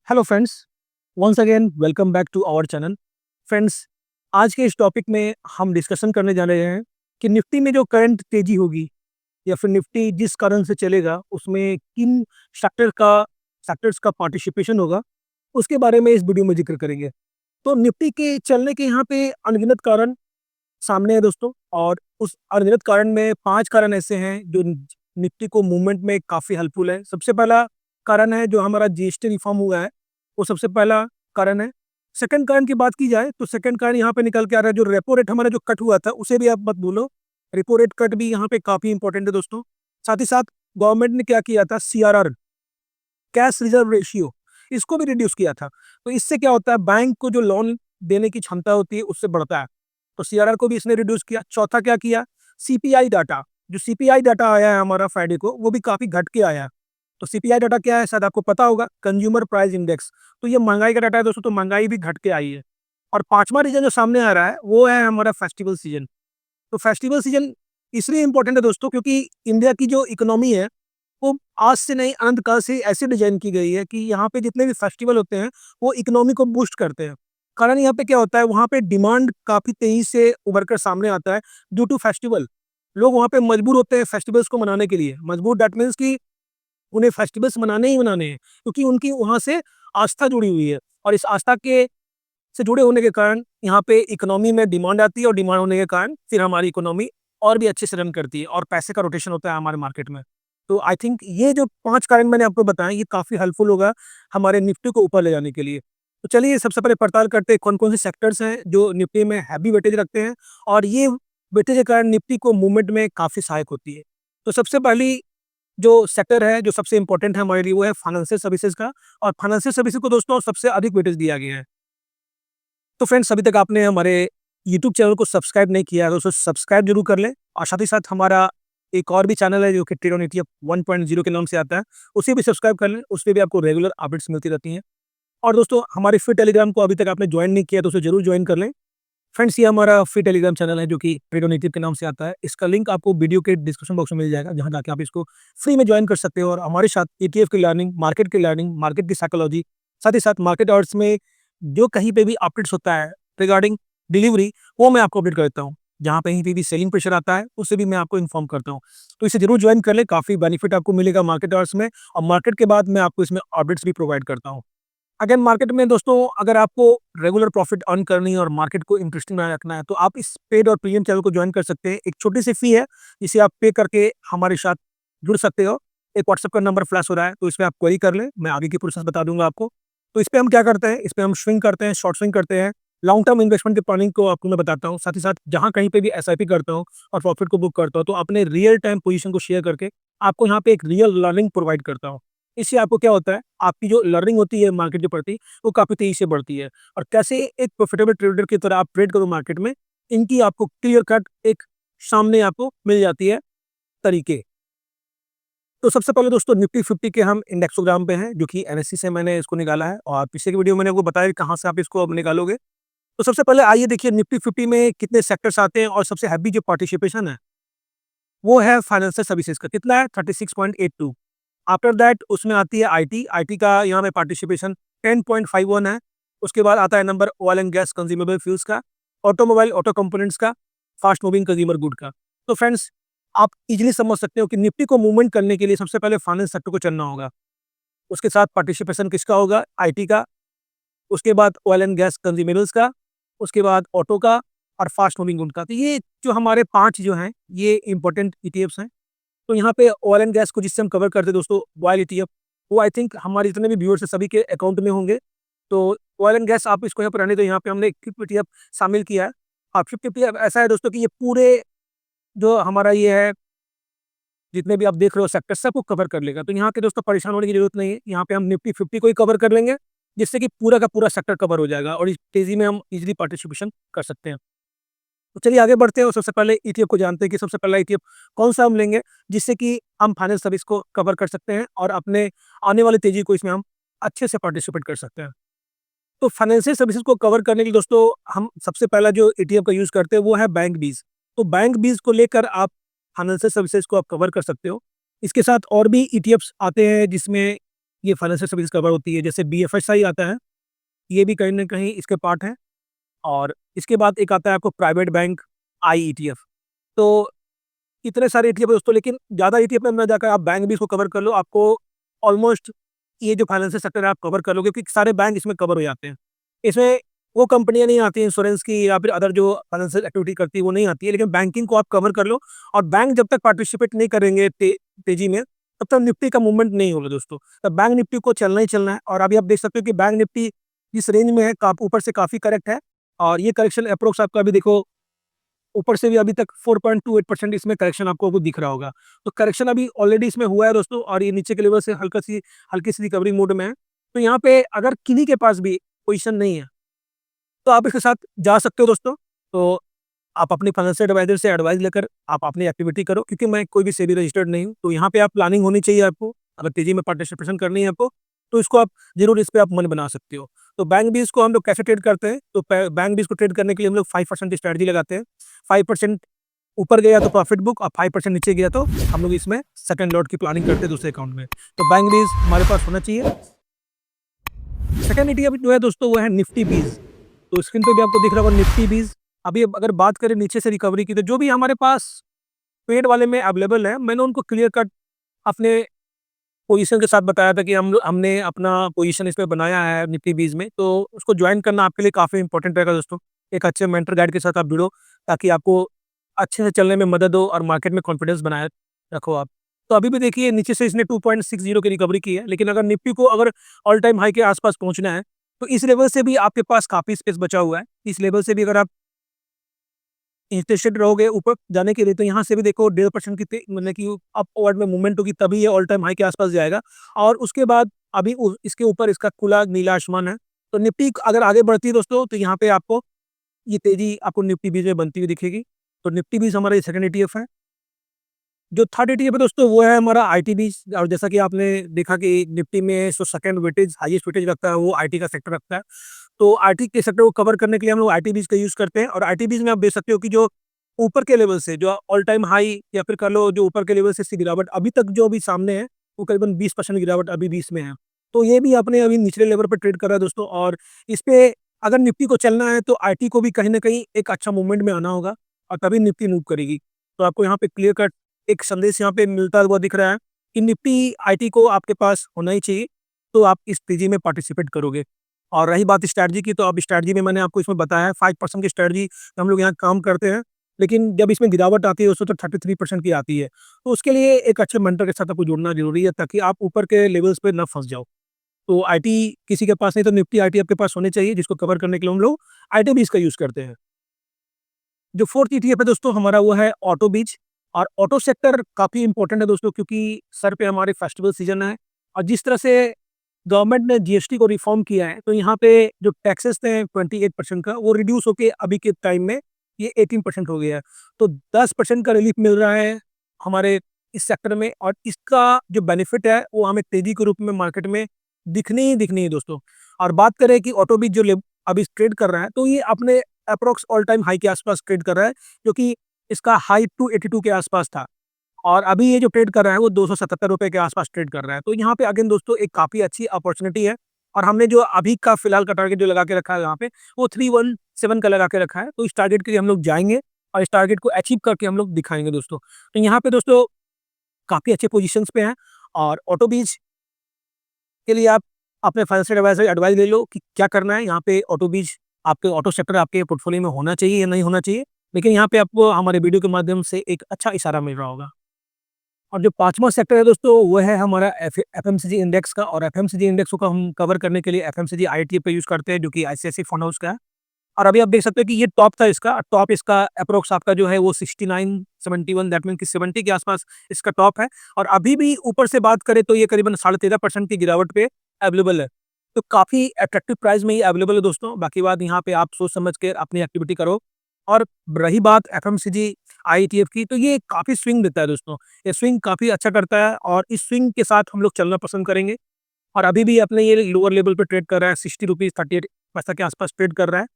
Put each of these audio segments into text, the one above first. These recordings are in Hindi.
Hello friends, once again welcome back to our channel. Friends, आज के इस टॉपिक में हम डिस्कशन करने जा रहे हैं कि निफ्टी में जो करंट तेजी होगी या फिर निफ्टी जिस कारण से चलेगा उसमें किन सेक्टर्स का पार्टिसिपेशन होगा, उसके बारे में इस वीडियो में जिक्र करेंगे। तो निफ्टी के चलने के यहाँ पे अनगिनत कारण सामने है दोस्तों, और उस अनगिनत कारण में 5 कारण ऐसे हैं जो निफ्टी को मूवमेंट में काफ़ी हेल्पफुल है। सबसे पहला कारण है जो हमारा जीएसटी रिफॉर्म हुआ है, वो सबसे पहला कारण है। सेकंड कारण की बात की जाए तो सेकंड कारण यहाँ पे निकल के आ रहा है, जो रेपो रेट हमारा जो कट हुआ था उसे भी आप मत भूलो। रेपो रेट कट भी यहाँ पे काफ़ी इंपॉर्टेंट है दोस्तों। साथ ही साथ गवर्नमेंट ने क्या किया था, सीआरआर, कैश रिजर्व रेशियो, इसको भी रिड्यूस किया था। तो इससे क्या होता है, बैंक को जो लोन देने की क्षमता होती है उससे बढ़ता है। तो सीआरआर को भी इसने रिड्यूस किया। चौथा क्या किया, सीपीआई डाटा, जो सीपीआई डाटा आया है हमारा फ्राइडे को, वो भी काफी घट के आया है। तो सीपीआई डाटा क्या है, शायद आपको पता होगा, कंज्यूमर प्राइस इंडेक्स। तो ये महंगाई का डाटा है दोस्तों, तो महंगाई भी घट के आई है। और पांचवा रीजन जो सामने आ रहा है वो है हमारा फेस्टिवल सीजन। तो फेस्टिवल सीजन इसलिए इंपॉर्टेंट है दोस्तों क्योंकि इंडिया की जो इकोनॉमी है वो आज से नहीं अनंत काल से ऐसे डिजाइन की गई है कि यहाँ पे जितने भी फेस्टिवल होते हैं वो इकोनॉमी को बूस्ट करते हैं। कारण यहाँ पे क्या होता है, वहाँ पे डिमांड काफी तेजी से उभर कर सामने आता है ड्यू टू फेस्टिवल। लोग वहाँ पे मजबूर होते हैं फेस्टिवल्स को मनाने के लिए। मजबूर दैट मीन्स कि उन्हें फेस्टिवल्स मनाने ही मनाने हैं, क्योंकि उनकी वहाँ से आस्था जुड़ी हुई है। और इस आस्था के से जुड़े होने के कारण यहाँ पे इकोनॉमी में डिमांड आती है, और डिमांड होने के कारण फिर हमारी इकोनॉमी और भी अच्छे से रन करती है और पैसे का रोटेशन होता है हमारे मार्केट में। तो आई थिंक ये जो 5 कारण मैंने आपको बताए ये काफ़ी हेल्पफुल होगा हमारे निफ्टी को ऊपर ले जाने के लिए। तो चलिए सबसे पहले पड़ताल करते हैं कौन-कौन से सेक्टर्स हैं जो निफ्टी में हैवी वेटेज रखते हैं, और ये वेटेज के कारण निफ्टी को मूवमेंट में काफ़ी सहायक होती है। तो सबसे पहली जो सेक्टर है, जो सबसे इंपॉर्टेंट है हमारे लिए, वो है फाइनेंशियल सर्विसेज का। और फाइनेंशियल सर्विसेज को दोस्तों सबसे अधिक वेटेज दिया गया है। तो फ्रेंड्स, अभी तक आपने हमारे यूट्यूब चैनल को सब्सक्राइब नहीं किया है तो उसे सब्सक्राइब जरूर कर लें, और साथ ही साथ हमारा एक और भी चैनल है जो कि ट्रेड ऑन ईटीएफ 1.0 के नाम से आता है, उसे भी सब्सक्राइब कर लें। उसपे भी आपको रेगुलर अपडेट्स मिलती रहती हैं। और दोस्तों, हमारे फ्री टेलीग्राम को अभी तक आपने ज्वाइन नहीं किया तो उसे जरूर ज्वाइन कर लें। फ्रेंड्स, ये हमारा फ्री टेलीग्राम चैनल है जो कि ट्रेड ऑन ईटीएफ के नाम से आता है। इसका लिंक आपको वीडियो के डिस्क्रिप्शन बॉक्स में मिल जाएगा, जहां जाके आप इसको फ्री में ज्वाइन कर सकते हो और हमारे साथ ईटीएफ की लर्निंग, मार्केट की साइकोलॉजी, साथ ही साथ मार्केट आवर्स में जो कहीं पे भी अपडेट्स होता है रिगार्डिंग डिलीवरी, वो मैं आपको अपडेट कर देता हूँ। जहाँ पे कहीं भी सेलिंग प्रेशर आता है उससे भी मैं आपको इन्फॉर्म करता हूँ। तो इसे जरूर ज्वाइन कर लें, काफ़ी बेनिफिट आपको मिलेगा मार्केट आवर्स में, और मार्केट के बाद मैं आपको इसमें अपडेट्स भी प्रोवाइड करता हूँ। अगेन, मार्केट में दोस्तों अगर आपको रेगुलर प्रॉफिट अर्न करनी है और मार्केट को इंटरेस्टिंग बनाए रखना है तो आप इस पेड और प्रीमियम चैनल को ज्वाइन कर सकते हैं। एक छोटी सी फी है जिसे आप पे करके हमारे साथ जुड़ सकते हो। एक व्हाट्सएप का नंबर फ्लैश हो रहा है, तो इसमें आप क्वेरी कर लें, मैं आगे की प्रोसेस बता दूंगा आपको। तो इस पे हम क्या करते हैं, इस पे हम स्विंग करते हैं, शॉर्ट स्विंग करते हैं, लॉन्ग टर्म इन्वेस्टमेंट के प्लानिंग को आपको मैं बताता हूँ। साथ ही साथ जहाँ कहीं पे भी एसआईपी करता हूँ और प्रॉफिट को बुक करता हूँ तो अपने रियल टाइम पोजीशन को शेयर करके आपको यहाँ पे एक रियल लर्निंग प्रोवाइड करता हूँ। इससे आपको क्या होता है, आपकी जो लर्निंग होती है मार्केट के प्रति, वो काफ़ी तेज़ी से बढ़ती है। और कैसे एक प्रॉफिटेबल ट्रेडर की तरह आप ट्रेड करो मार्केट में, इनकी आपको क्लियर कट एक सामने आपको मिल जाती है तरीके। तो सबसे पहले दोस्तों निफ्टी 50 के हम इंडेक्सोग्राम पे हैं, जो कि एनएससी से मैंने इसको निकाला है, और पिछले की वीडियो में मैंने आपको बताया कि कहाँ से आप इसको अब निकालोगे। तो सबसे पहले आइए देखिए निफ्टी 50 में कितने सेक्टर्स आते हैं, और सबसे हैवी जो पार्टिसिपेशन है वो है फाइनेंशियल सर्विसेज का। कितना है, 36.82। आफ्टर दैट उसमें आती है आईटी। आईटी का यहाँ पे पार्टिसिपेशन 10.51 है। उसके बाद आता है number oil and gas, consumable fuels का, ऑटोमोबाइल, ऑटो कंपोनेंट्स का, फास्ट मूविंग कंज्यूमर गुड का। तो फ्रेंड्स, आप इजीली समझ सकते हो कि निफ्टी को मूवमेंट करने के लिए सबसे पहले फाइनेंस सेक्टर को चुनना होगा। उसके साथ पार्टिसिपेशन किसका होगा, आईटी का। उसके बाद ऑयल एंड गैस कंज्यूमेबल्स का। उसके बाद ऑटो का, और फास्ट मूविंग गुड का। तो ये जो हमारे 5 जो हैं ये इंपॉर्टेंट ईटीएफ्स हैं। तो यहाँ पे ऑयल एंड गैस को जिससे हम कवर करते हैं दोस्तों, बॉयल ईटीएफ, वो आई थिंक हमारे जितने भी व्यूअर्स हैं सभी के अकाउंट में होंगे। तो ऑयल एंड गैस आप इसको यहाँ पर रहने दो, यहाँ पे हमने क्विक ईटीएफ शामिल किया है। और क्विक ईटीएफ ऐसा है दोस्तों कि ये पूरे जो हमारा ये है, जितने भी आप देख रहे हो सेक्टर, सबको कवर कर लेगा। तो यहाँ के दोस्तों परेशान होने की जरूरत नहीं है, यहाँ पे हम निफ्टी 50 को ही कवर कर लेंगे, जिससे कि पूरा का पूरा सेक्टर कवर हो जाएगा और इस तेजी में हम इजीली पार्टिसिपेशन कर सकते हैं। तो चलिए आगे बढ़ते हैं, और सबसे पहले ईटीएफ को जानते हैं कि सबसे पहला ईटीएफ कौन सा हम लेंगे, जिससे कि हम फाइनेंस सर्विस को कवर कर सकते हैं और अपने आने वाली तेजी को इसमें हम अच्छे से पार्टिसिपेट कर सकते हैं। तो फाइनेंशियल सर्विसेज को कवर करने के लिए दोस्तों हम सबसे पहला जो ईटीएफ का यूज करते हैं वो है बैंक बीज। तो बैंक बीज को लेकर आप फाइनेंशियल सर्विसेज को आप कवर कर सकते हो। इसके साथ और भी ईटीएफ्स आते हैं जिसमें ये फाइनेंशियल सर्विस कवर होती है। जैसे BFSI आता है, ये भी कहीं न कहीं इसके पार्ट है। और इसके बाद एक आता है आपको प्राइवेट बैंक IETF। तो इतने सारे ETF है दोस्तों, लेकिन ज़्यादा ETF में ना जाकर आप बैंक भी इसको कवर कर लो, आपको ऑलमोस्ट ये जो फाइनेंशियल सेक्टर है आप कवर कर लो, क्योंकि सारे बैंक इसमें कवर हो जाते हैं। इसमें वो कंपनियाँ नहीं आती हैं इंश्योरेंस की या फिर अदर जो फाइनेंशियल एक्टिविटी करती है वो नहीं आती है, लेकिन बैंकिंग को आप कवर कर लो। और बैंक जब तक पार्टिसिपेट नहीं करेंगे तेजी में, तब तक निफ्टी का मूवमेंट नहीं होगा दोस्तों। तब बैंक निफ्टी को चलना ही चलना है। और अभी आप देख सकते हो कि बैंक निफ्टी जिस रेंज में है ऊपर से काफ़ी करेक्ट है। और ये करेक्शन अप्रोक्स आपका अभी देखो, ऊपर से भी अभी तक 4.28% इसमें करेक्शन आपको वो दिख रहा होगा। तो करेक्शन अभी ऑलरेडी इसमें हुआ है दोस्तों, और ये नीचे के लेवल से हल्की सी रिकवरी मोड में है। तो यहाँ पे अगर किन्हीं के पास भी पोजीशन नहीं है, तो आप इसके साथ जा सकते हो दोस्तों। तो आप अपने फाइनेंशियल एडवाइजर से एडवाइस लेकर आप अपनी एक्टिविटी करो, क्योंकि मैं कोई भी सेबी रजिस्टर्ड नहीं हूँ। तो यहाँ पे आप प्लानिंग होनी चाहिए आपको। अगर तेजी में पार्टिसिपेशन करनी है आपको, तो इसको आप ज़रूर इस पे आप मन बना सकते हो। तो बैंक बीज को हम लोग कैसे ट्रेड करते हैं? तो बैंक बीज को ट्रेड करने के लिए हम लोग 5% की स्ट्रैटेजी लगाते हैं। 5% ऊपर गया तो प्रॉफिट बुक, और 5% नीचे गया तो हम लोग इसमें सेकंड लॉट की प्लानिंग करते हैं दूसरे अकाउंट में। तो बैंक बीज हमारे पास होना चाहिए। सेकंड ETF जो है दोस्तों, वो है निफ्टी बीज। तो स्क्रीन पे भी आपको दिख रहा होगा निफ्टी बीज। अभी अगर बात करें नीचे से रिकवरी की, तो जो भी हमारे पास पेड वाले में अवेलेबल है, मैंने उनको क्लियर कट अपने पोजीशन के साथ बताया था कि हमने अपना पोजीशन इसमें बनाया है निफ्टी बीज में। तो उसको ज्वाइन करना आपके लिए काफ़ी इंपॉर्टेंट रहेगा दोस्तों। एक अच्छे मेंटर गाइड के साथ आप जुड़ो, ताकि आपको अच्छे से चलने में मदद हो और मार्केट में कॉन्फिडेंस बनाए रखो आप। तो अभी भी देखिए नीचे से इसने 2.60 की रिकवरी की है, लेकिन अगर निफ्टी को अगर ऑल टाइम हाई के आसपास पहुंचना है, तो इस लेवल से भी आपके पास काफ़ी स्पेस बचा हुआ है। इस लेवल से भी अगर आप इंटरेस्टेड रहोगे ऊपर जाने के लिए, तो यहाँ से भी देखो 1.5% की मतलब कि अपवर्ड में मूवमेंट होगी, तभी ये ऑल टाइम हाई के आसपास जाएगा। और उसके बाद अभी इसके ऊपर इसका खुला नीला आसमान है। तो निफ्टी अगर आगे बढ़ती है दोस्तों, तो यहाँ पे आपको ये तेजी आपको निफ्टी बीच में बनती हुई दिखेगी। तो निफ्टी बीच हमारा सेकंड ETF है। जो थर्ड ETF है दोस्तों, वो है हमारा IT बीच। और जैसा कि आपने देखा कि निफ्टी में जो सेकंड वेटेज हाईएस्ट वेटेज रखता है, वो IT का सेक्टर रखता है। तो IT के सेक्टर को कवर करने के लिए हम लोग IT बीज का यूज़ करते हैं। और IT बीज में आप देख सकते हो कि जो ऊपर के लेवल से जो ऑल टाइम हाई, या फिर कह लो जो ऊपर के लेवल से गिरावट अभी तक जो अभी सामने है, वो करीबन 20% गिरावट अभी भी इसमें है। तो ये भी अपने अभी निचले लेवल पर ट्रेड कर रहा है दोस्तों। और इस पे अगर निफ्टी को चलना है, तो IT को भी कहीं न कहीं एक अच्छा मूवमेंट में आना होगा, और तभी निफ्टी मूव करेगी। तो आपको यहाँ पे क्लियर कट एक संदेश यहाँ पे मिलता हुआ दिख रहा है कि निफ्टी IT को आपके पास होना ही चाहिए, तो आप इस तेजी में पार्टिसिपेट करोगे। और रही बात स्ट्रैटेजी की, तो अब स्ट्रैटेजी में मैंने आपको इसमें बताया है 5% की स्ट्रैटेजी हम लोग यहाँ काम करते हैं। लेकिन जब इसमें गिरावट आती है, उसमें तो 33% की आती है। तो उसके लिए एक अच्छे मेंटर के साथ आपको जुड़ना ज़रूरी है, ताकि आप ऊपर के लेवल्स पे ना फँस जाओ। तो IT किसी के पास नहीं, तो निफ्टी IT आपके पास होने चाहिए, जिसको कवर करने के लिए हम लोग IT बीज का यूज़ करते हैं। जो फोर्थ ETF है दोस्तों हमारा, वो है ऑटो बीज। और ऑटो सेक्टर काफ़ी इंपॉर्टेंट है दोस्तों, क्योंकि सर पे हमारे फेस्टिवल सीजन है। और जिस तरह से गवर्नमेंट ने GST को रिफॉर्म किया है, तो यहाँ पे जो टैक्सेस थे 28% का, वो रिड्यूस होके अभी के टाइम में ये 18% हो गया है। तो 10% का रिलीफ मिल रहा है हमारे इस सेक्टर में। और इसका जो बेनिफिट है, वो हमें तेजी के रूप में मार्केट में दिखनी ही दिखनी है दोस्तों। और बात करें कि ऑटो बीज जो अभी ट्रेड कर रहा है, तो ये अपने अप्रोक्स ऑल टाइम हाई के आसपास ट्रेड कर रहा है, जो कि इसका हाई 282 के आसपास था। और अभी ये जो ट्रेड कर रहा है, वो 277 रुपए के आसपास ट्रेड कर रहा है। तो यहाँ पे अगेन दोस्तों एक काफ़ी अच्छी अपॉर्चुनिटी है। और हमने जो अभी का फिलहाल का टारगेट जो लगा के रखा है यहाँ पे, वो 317 का लगा के रखा है। तो इस टारगेट के लिए हम लोग जाएंगे, और इस टारगेट को अचीव करके हम लोग दिखाएंगे दोस्तों। तो यहाँ पे दोस्तों काफ़ी अच्छे पोजिशंस पे हैं। और ऑटो बीज के लिए आप अपने फाइनेंशियल एडवाइजर एडवाइस ले लो कि क्या करना है। यहाँ पे ऑटो बीज आपके ऑटो सेक्टर आपके पोर्टफोलियो में होना चाहिए या नहीं होना चाहिए, लेकिन यहाँ पे आपको हमारे वीडियो के माध्यम से एक अच्छा इशारा मिल रहा होगा। और जो पाँचवाँ सेक्टर है दोस्तों, वो है हमारा FMCG इंडेक्स का। और FMCG इंडेक्स को हम कवर करने के लिए FMCG IETF पे यूज़ करते हैं, जो कि ICICI फंड हाउस का है। और अभी आप देख सकते हो कि ये टॉप था इसका, टॉप इसका अप्रोक्स आपका जो है वो 69-71, दैट मीन्स कि 70 के आसपास इसका टॉप है। और अभी भी ऊपर से बात करें, तो ये करीबन 13.5% की गिरावट पे अवेलेबल है। तो काफ़ी अट्रैक्टिव प्राइस में ये अवेलेबल है दोस्तों। बाकी बात यहाँ पे आप सोच समझ के अपनी एक्टिविटी करो। और रही बात FMCG IETF की, तो ये काफ़ी स्विंग देता है दोस्तों। ये स्विंग काफ़ी अच्छा करता है, और इस स्विंग के साथ हम लोग चलना पसंद करेंगे। और अभी भी अपने ये लोअर लेवल पे ट्रेड कर रहा है, 60 रुपीज़ 38 पैसा के आसपास ट्रेड कर रहा है।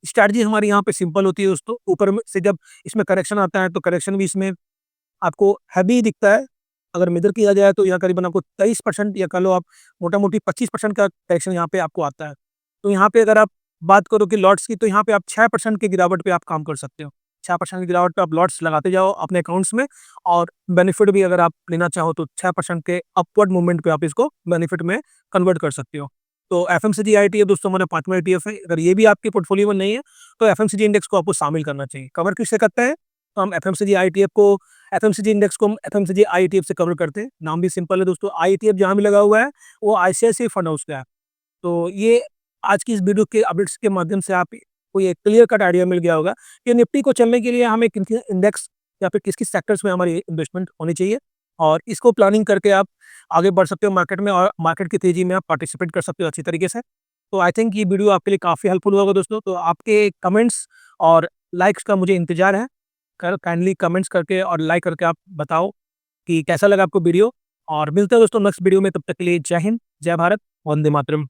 स्ट्रैटेजी हमारी यहाँ पे सिंपल होती है दोस्तों। ऊपर में से जब इसमें करेक्शन आता है, तो करेक्शन भी इसमें आपको हैवी दिखता है। अगर मेजर किया जाए तो यहाँ करीबन आपको 23% या कह लो आप मोटा-मोटी 25% का करेक्शन यहाँ पे आपको आता है। तो यहाँ पे अगर आप बात करो कि लॉट्स की, तो यहाँ पे आप 6% की गिरावट पे आप काम कर सकते हो। 6% की गिरावट पे आप लॉट्स लगाते जाओ अपने अकाउंट्स में, और बेनिफिट भी अगर आप लेना चाहो तो 6% के अपवर्ड मूवमेंट पे आप इसको बेनिफिट में कन्वर्ट कर सकते हो। तो एफएमसीजी ईटीएफ दोस्तों हमारा 5वां ईटीएफ है। अगर ये भी आपके पोर्टफोलियो में नहीं है तो एफएमसीजी इंडेक्स को आपको शामिल करना चाहिए। कवर किससे करते हैं? तो हम एफएमसीजी इंडेक्स को हम एफएमसीजी आईईटीएफ से कवर करते हैं। नाम भी सिंपल है दोस्तों, आईईटीएफ जहाँ भी लगा हुआ है वो आईसीआईसीआई फंड हाउस का है। तो ये आज की इस वीडियो के अपडेट्स के माध्यम से आप को ये क्लियर कट आइडिया मिल गया होगा कि निफ्टी को चलने के लिए हमें किन-किन इंडेक्स या फिर किस-किस सेक्टर्स में हमारी इन्वेस्टमेंट होनी चाहिए, और इसको प्लानिंग करके आप आगे बढ़ सकते हो मार्केट में, और मार्केट की तेज़ी में आप पार्टिसिपेट कर सकते हो अच्छी तरीके से। तो आई थिंक ये वीडियो आपके लिए काफ़ी हेल्पफुल होगा दोस्तों। तो आपके कमेंट्स और लाइक्स का मुझे इंतज़ार है। काइंडली कमेंट्स करके और लाइक करके आप बताओ कि कैसा लगा आपको वीडियो, और मिलते हैं दोस्तों नेक्स्ट वीडियो में। तब तक के लिए जय हिंद, जय भारत, वंदे मातरम।